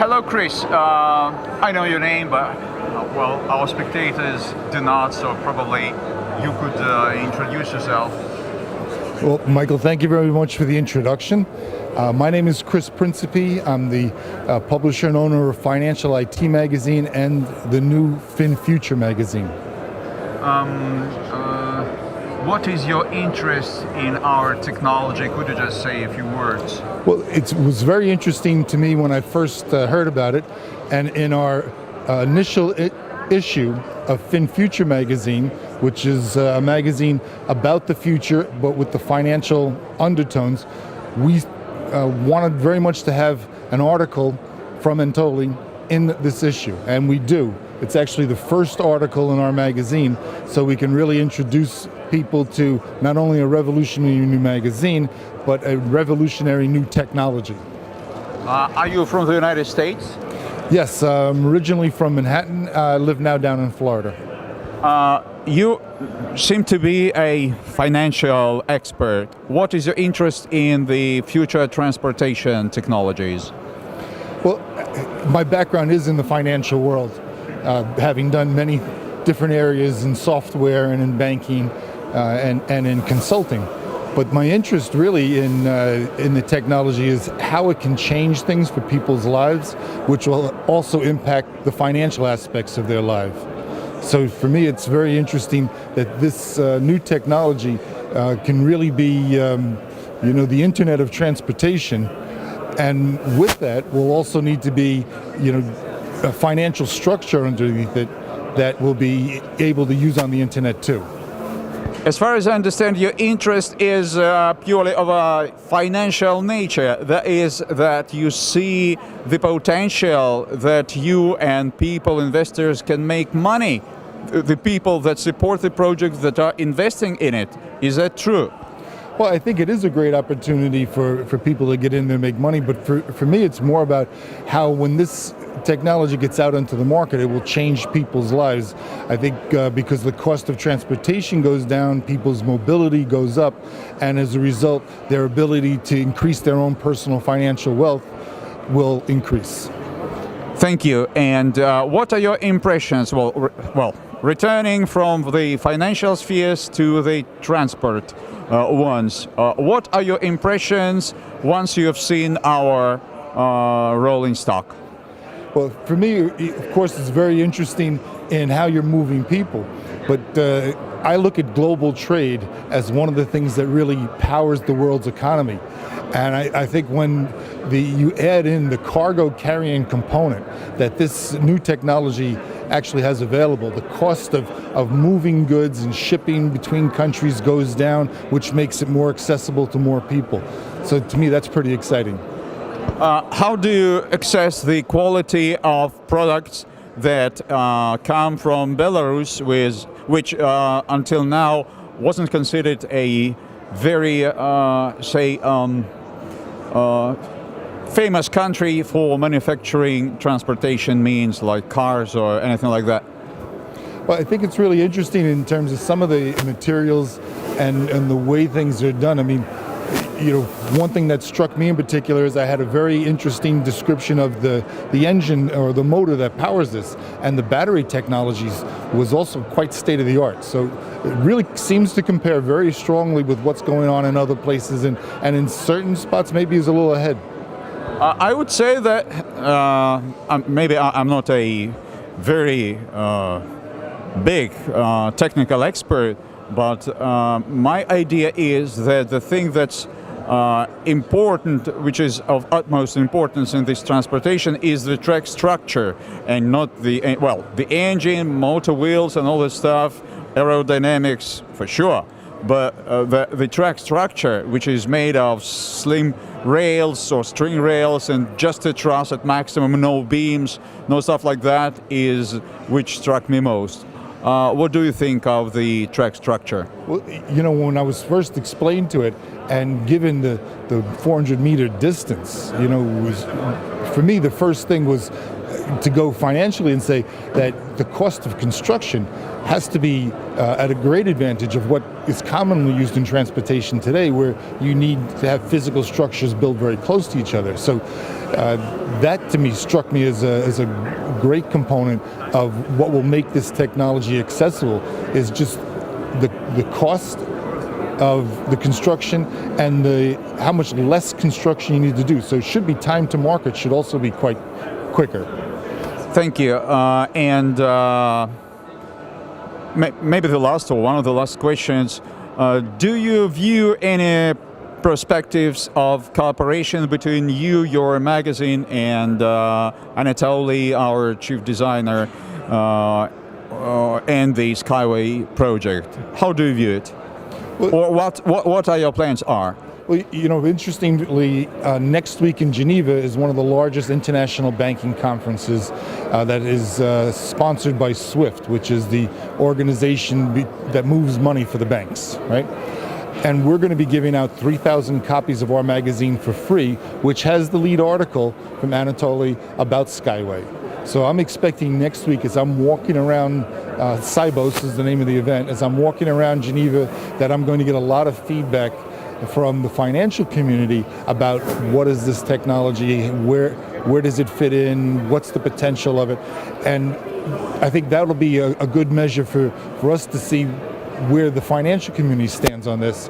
Hello, Chris. I know your name, but well, our spectators do not, so probably you could introduce yourself. Well, Michael, thank you very much for the introduction. My name is Chris Principe. I'm the publisher and owner of Financial IT Magazine and the new FinFuture magazine. What is your interest in our technology? Could you just say a few words? Well, it was very interesting to me when I first heard about it, and in our initial issue of FinFuture magazine, which is a magazine about the future but with the financial undertones, we wanted very much to have an article from Antoli in this issue, and we do. It's actually the first article in our magazine, so we can really introduce people to not only a revolutionary new magazine, but a revolutionary new technology. Are you from the United States? Yes, I'm originally from Manhattan. I live now down in Florida. You seem to be a financial expert. What is your interest in the future transportation technologies? Well, my background is in the financial world, having done many different areas in software and in banking and in consulting. But my interest really in the technology is how it can change things for people's lives, which will also impact the financial aspects of their life. So for me, it's very interesting that this new technology can really be, the internet of transportation. And with that, will also need to be, a financial structure underneath it that will be able to use on the internet too. As far as I understand, your interest is purely of a financial nature. That is, that you see the potential that you and people, investors, can make money. The people that support the project, that are investing in it. Is that true? Well, I think it is a great opportunity for people to get in there and make money, but for me it's more about how when this technology gets out into the market, it will change people's lives. I think because the cost of transportation goes down, people's mobility goes up, and as a result, their ability to increase their own personal financial wealth will increase. Thank you. And what are your impressions? Well, returning from the financial spheres to the transport ones, what are your impressions once you have seen our rolling stock? Well, for me, of course, it's very interesting in how you're moving people, but I look at global trade as one of the things that really powers the world's economy. And I think when you add in the cargo carrying component that this new technology actually has available, the cost of moving goods and shipping between countries goes down, which makes it more accessible to more people. So to me, that's pretty exciting. How do you assess the quality of products that come from Belarus, which until now wasn't considered a very, famous country for manufacturing transportation means like cars or anything like that? Well, I think it's really interesting in terms of some of the materials and the way things are done. I mean, one thing that struck me in particular is I had a very interesting description of the engine or the motor that powers this, and the battery technologies was also quite state-of-the-art. So it really seems to compare very strongly with what's going on in other places, and in certain spots maybe is a little ahead. I would say that maybe I'm not a very big technical expert, but my idea is that the thing that's important, which is of utmost importance in this transportation, is the track structure, and not the engine, motor wheels, and all this stuff, aerodynamics for sure. But the track structure, which is made of slim rails or string rails and just a truss at maximum, no beams, no stuff like that, is which struck me most. What do you think of the track structure? Well, when I was first explained to it, and given the 400-meter distance, for me the first thing was, to go financially and say that the cost of construction has to be at a great advantage of what is commonly used in transportation today, where you need to have physical structures built very close to each other. So that to me struck me as a great component of what will make this technology accessible, is just the cost of the construction and how much less construction you need to do. So it should be time to market should also be quite quicker. Thank you. Maybe the last or one of the last questions, do you view any perspectives of cooperation between you, your magazine, and Anatoly, our chief designer, and the Skyway project? How do you view it? Or what are your plans are? Well, you know, interestingly, next week in Geneva is one of the largest international banking conferences that is sponsored by SWIFT, which is the organization that moves money for the banks, right? And we're going to be giving out 3,000 copies of our magazine for free, which has the lead article from Anatoly about Skyway. So I'm expecting next week, as I'm walking around, Cybos is the name of the event, as I'm walking around Geneva, that I'm going to get a lot of feedback from the financial community about what is this technology, where does it fit in, what's the potential of it. And I think that'll be a good measure for us to see where the financial community stands on this.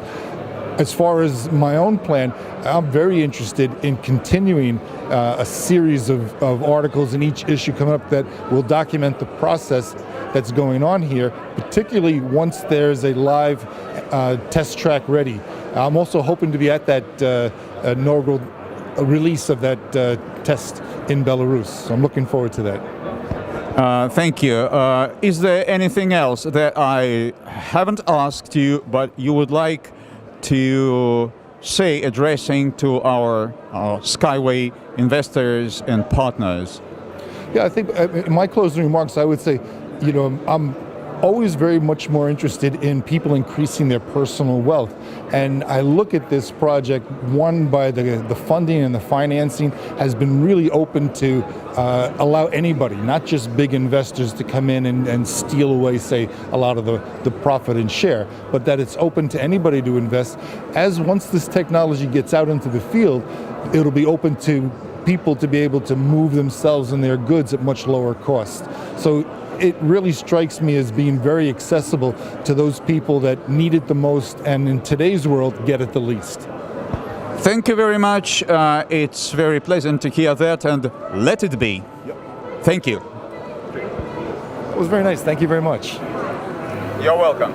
As far as my own plan, I'm very interested in continuing a series of articles in each issue coming up that will document the process that's going on here, particularly once there's a live test track ready. I'm also hoping to be at that inaugural release of that test in Belarus. So I'm looking forward to that. Thank you. Is there anything else that I haven't asked you, but you would like to say, addressing to our Skyway investors and partners? Yeah, I think in my closing remarks, I would say, you know, I'm always very much more interested in people increasing their personal wealth. And I look at this project, one, by the funding and the financing has been really open to allow anybody, not just big investors, to come in and steal away, say, a lot of the profit and share, but that it's open to anybody to invest. As once this technology gets out into the field, it'll be open to people to be able to move themselves and their goods at much lower cost. So it really strikes me as being very accessible to those people that need it the most, and in today's world, get it the least. Thank you very much. It's very pleasant to hear that, and let it be. Yep. Thank you. It was very nice. Thank you very much. You're welcome.